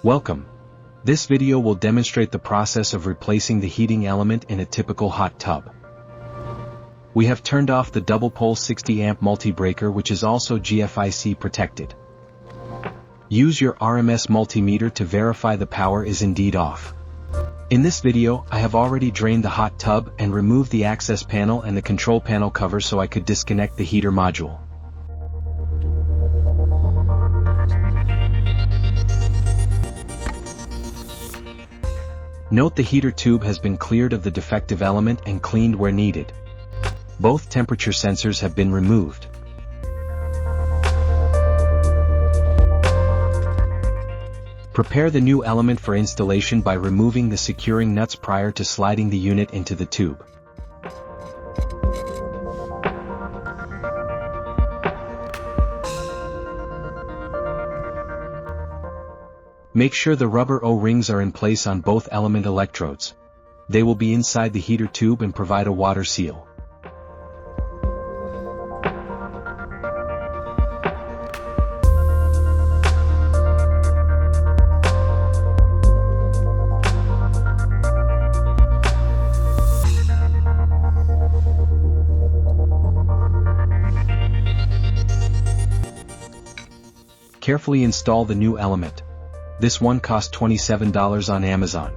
Welcome. This video will demonstrate the process of replacing the heating element in a typical hot tub. We have turned off the double pole 60 amp multi-breaker, which is also GFIC protected. Use your RMS multimeter to verify the power is indeed off. In this video, I have already drained the hot tub and removed the access panel and the control panel cover so I could disconnect the heater module. Note the heater tube has been cleared of the defective element and cleaned where needed. Both temperature sensors have been removed. Prepare the new element for installation by removing the securing nuts prior to sliding the unit into the tube. Make sure the rubber O-rings are in place on both element electrodes. They will be inside the heater tube and provide a water seal. Carefully install the new element. This one cost $27 on Amazon.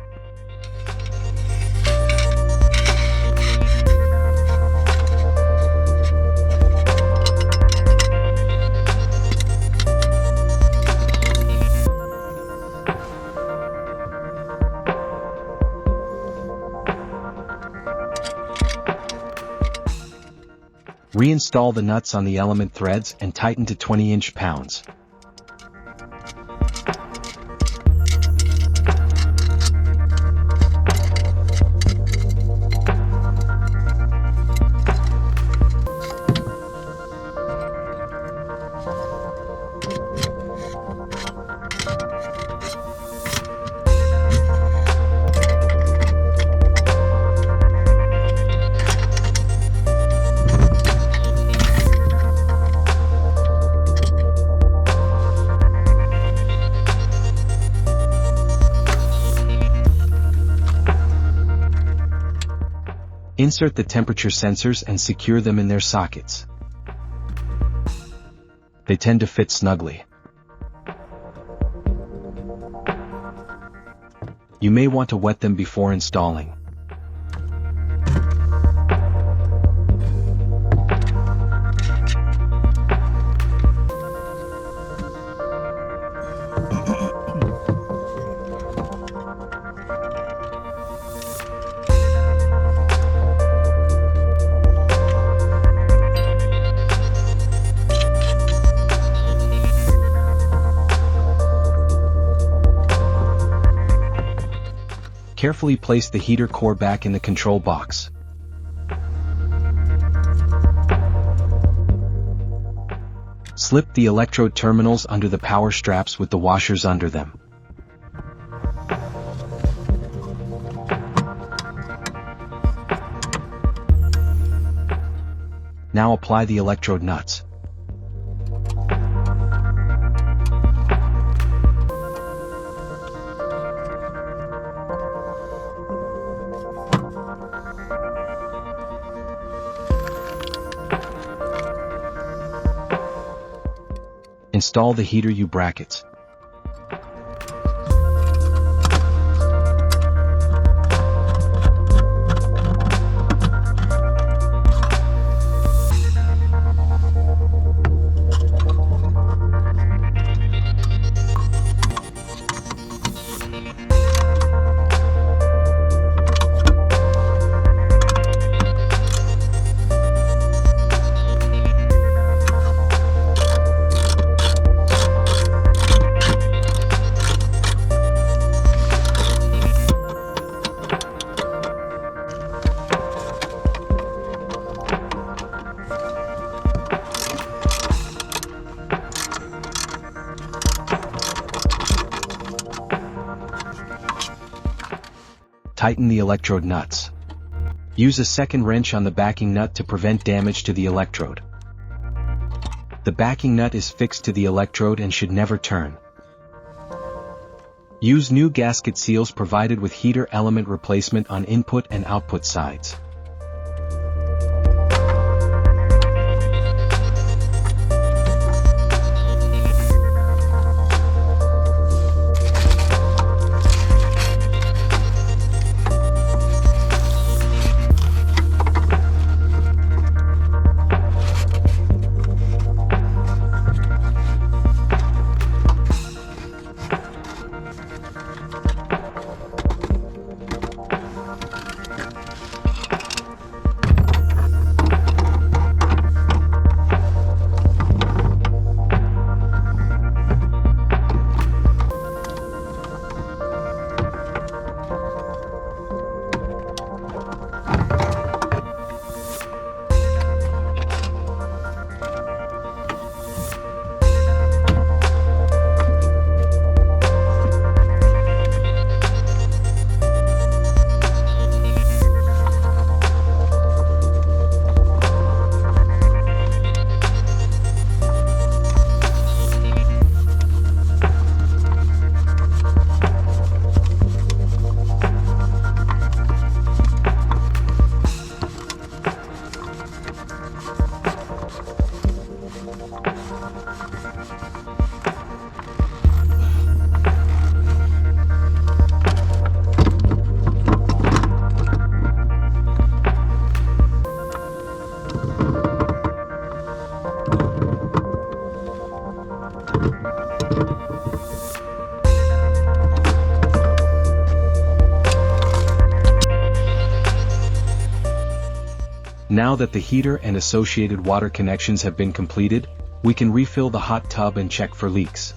Reinstall the nuts on the element threads and tighten to 20 inch-pounds. Insert the temperature sensors and secure them in their sockets. They tend to fit snugly. You may want to wet them before installing. Carefully place the heater core back in the control box. Slip the electrode terminals under the power straps with the washers under them. Now apply the electrode nuts. Install the heater U-brackets. Tighten the electrode nuts. Use a second wrench on the backing nut to prevent damage to the electrode. The backing nut is fixed to the electrode and should never turn. Use new gasket seals provided with heater element replacement on input and output sides. Now that the heater and associated water connections have been completed, we can refill the hot tub and check for leaks.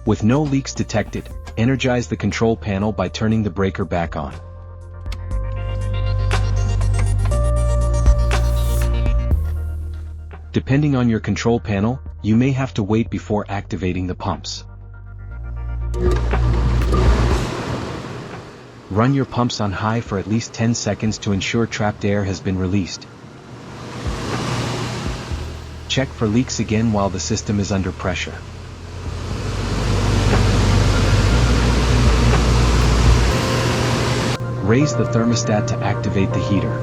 With no leaks detected, energize the control panel by turning the breaker back on. Depending on your control panel, you may have to wait before activating the pumps. Run your pumps on high for at least 10 seconds to ensure trapped air has been released. Check for leaks again while the system is under pressure. Raise the thermostat to activate the heater.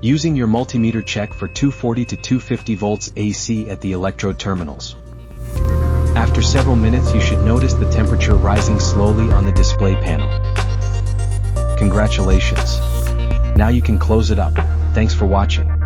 Using your multimeter, check for 240 to 250 volts AC at the electrode terminals. After several minutes, you should notice the temperature rising slowly on the display panel. Congratulations! Now you can close it up. Thanks for watching.